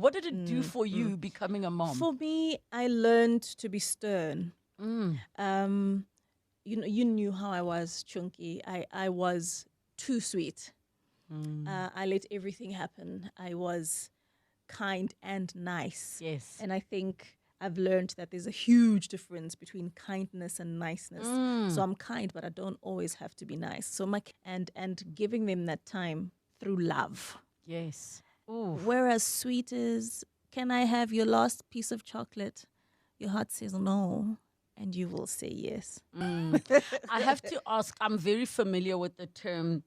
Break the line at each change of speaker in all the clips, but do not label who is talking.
What did it do for you becoming a mom?
For me, I learned to be stern. You knew how I was, Chunky. I was too sweet. I let everything happen. I was kind and nice.
Yes.
And I think I've learned that there's a huge difference between kindness and niceness. So I'm kind, but I don't always have to be nice. So and giving them that time through love.
Yes. Ooh.
Whereas sweet is, can I have your last piece of chocolate? Your heart says no, and you will say yes.
I have to ask, I'm very familiar with the term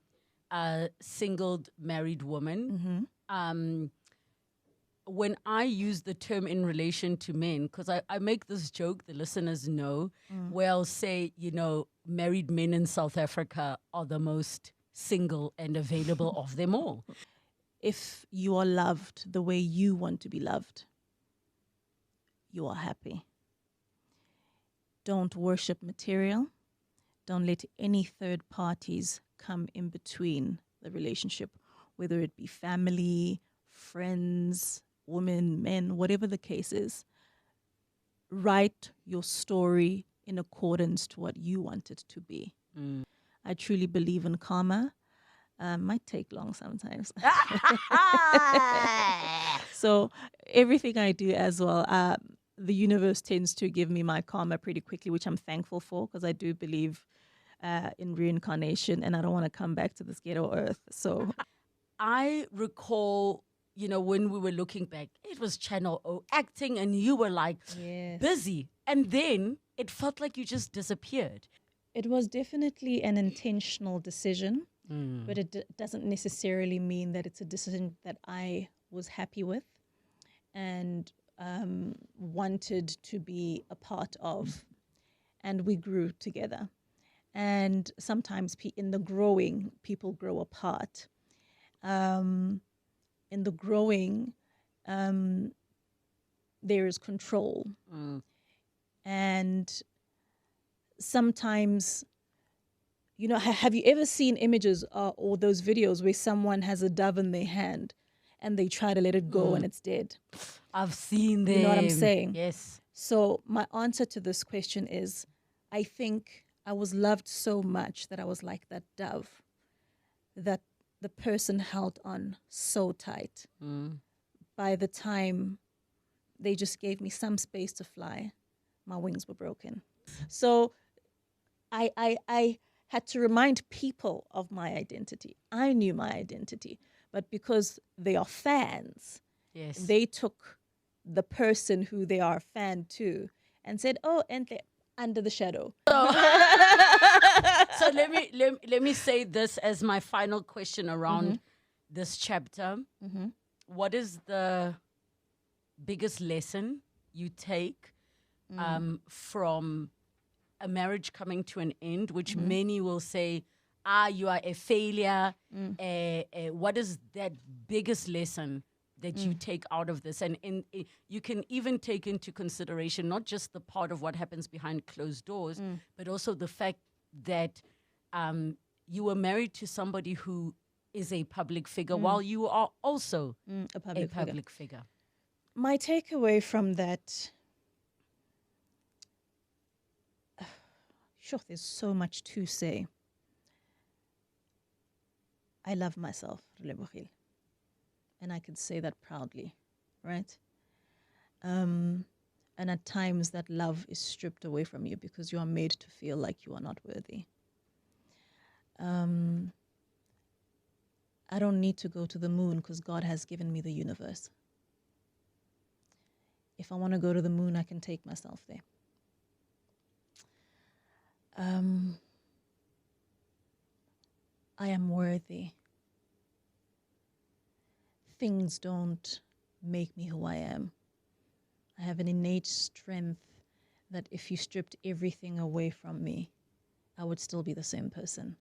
singled married woman. When I use the term in relation to men, because I make this joke, the listeners know, where I'll say, married men in South Africa are the most single and available of them all.
If you are loved the way you want to be loved, you are happy. Don't worship material. Don't let any third parties come in between the relationship, whether it be family, friends, women, men, whatever the case is. Write your story in accordance to what you want it to be. I truly believe in karma. Might take long sometimes. So everything I do as well, the universe tends to give me my karma pretty quickly, which I'm thankful for, because I do believe in reincarnation and I don't want to come back to this ghetto earth. So
I recall, when we were looking back, it was Channel O acting and you were like busy. And then it felt like you just disappeared.
It was definitely an intentional decision, but it doesn't necessarily mean that it's a decision that I was happy with and wanted to be a part of. And we grew together. And sometimes in the growing, people grow apart. In the growing, there is control. And sometimes, have you ever seen images or those videos where someone has a dove in their hand and they try to let it go and it's dead?
I've seen them.
You know what I'm saying?
Yes.
So my answer to this question is, I think I was loved so much that I was like that dove that the person held on so tight. By the time they just gave me some space to fly, my wings were broken. So I had to remind people of my identity. I knew my identity, but because they are fans, they took the person who they are a fan to and said, "Oh, Enhle, under the shadow."
So let me say this as my final question around this chapter. What is the biggest lesson you take from a marriage coming to an end, which many will say, you are a failure. What is that biggest lesson that you take out of this? And you can even take into consideration not just the part of what happens behind closed doors, but also the fact that you were married to somebody who is a public figure while you are also
a public
figure.
My takeaway from that, sure, there's so much to say. I love myself, and I can say that proudly, right? And at times that love is stripped away from you because you are made to feel like you are not worthy. I don't need to go to the moon because God has given me the universe. If I want to go to the moon, I can take myself there. I am worthy. Things don't make me who I am. I have an innate strength that if you stripped everything away from me, I would still be the same person.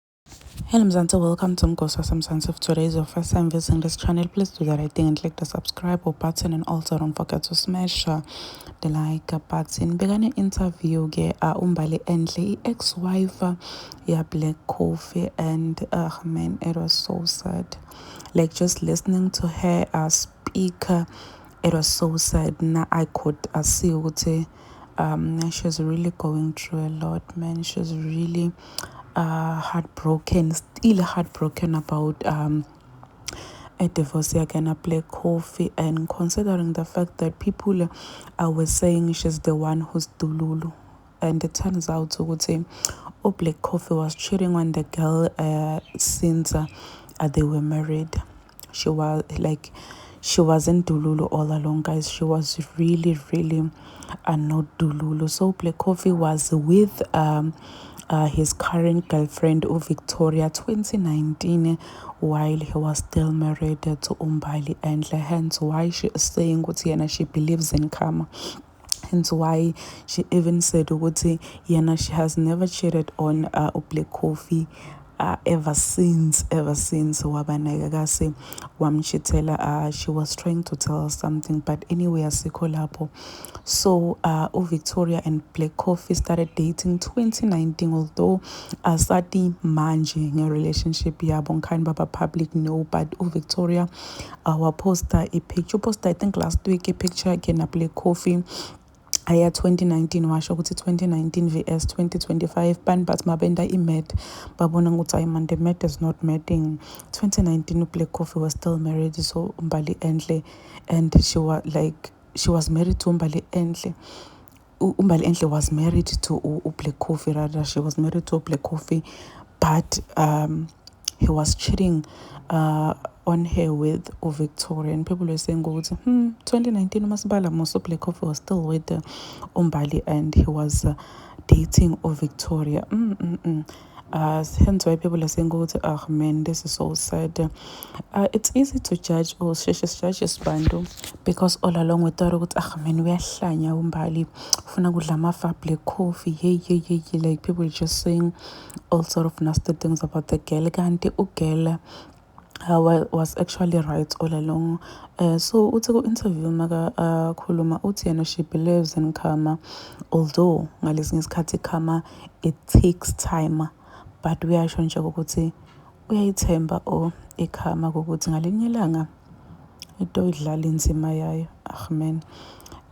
Hello Mzansi, welcome to Mgosa Samsans. If today is your first time visiting this channel, please do the right thing and click the subscribe button, and also don't forget to smash the like button. Begane interview Mbali Enhle, ex-wife Black Coffee, and man, it was so sad. Like just listening to her speak it was so sad. Now I could see ukuthi she's really going through a lot, man. She's really heartbroken, still heartbroken about a divorce yakhe Black Coffee, and considering the fact that people were saying she's the one who's Dululu, and it turns out ukuthi Black Coffee was cheating on the girl since they were married. She wasn't Dululu all along, guys. She was really not Dululu. So Black Coffee was with his current girlfriend Victoria 2019 while he was still married to Mbali Enhle. Hence why she is saying ukuthi she believes in karma. Hence why she even said ukuthi she has never cheated on Black Coffee ever since wabaneka wamchitela. She was trying to tell her something, but anyway asikho lapho. So Victoria and Black Coffee started dating 2019, although asati manje relationship yabo kind baba public no, but Victoria poster a picture, I think last week, a picture again a Black Coffee 2019 washo ukuthi 2019 vs 2025 but mabenda imet babona ukuthi man the met is not meeting. 2019 Black Coffee was still married so Mbali Enhle, and she was married to Mbali Enhle. Mbali Enhle was married to Black Coffee, rather she was married to Black Coffee, but he was cheating on her with Victoria, and people were saying 2019 masibala most Black Coffee was still with Mbali and he was dating Victoria. Hence why people are saying man, this is so sad. It's easy to judge or judge bantu because all along we thought man uyahlanya Mbali ufuna kudla amafa Black Coffee, hey, like people just saying all sort of nasty things about the girl. Kanti ugirl was actually right all along. So uthi ku interview maka khuluma uthi she believes in karma, although ngalesinye isikhathi karma it takes time, but uyasho nje ukuthi uyayithemba ikarma ukuthi ngalinye ilanga into idlala inzima yayo. Man,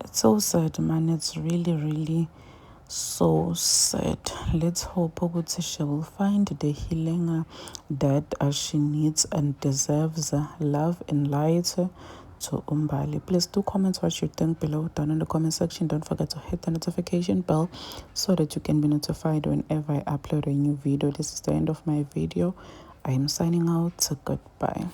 it's so sad, man. It's really so sad. Let's hope ukuthi she will find the healing that she needs and deserves. Love and light to Mbali. Please do comment what you think below down in the comment section. Don't forget to hit the notification bell so that you can be notified whenever I upload a new video. This is the end of my video. I am signing out. Goodbye.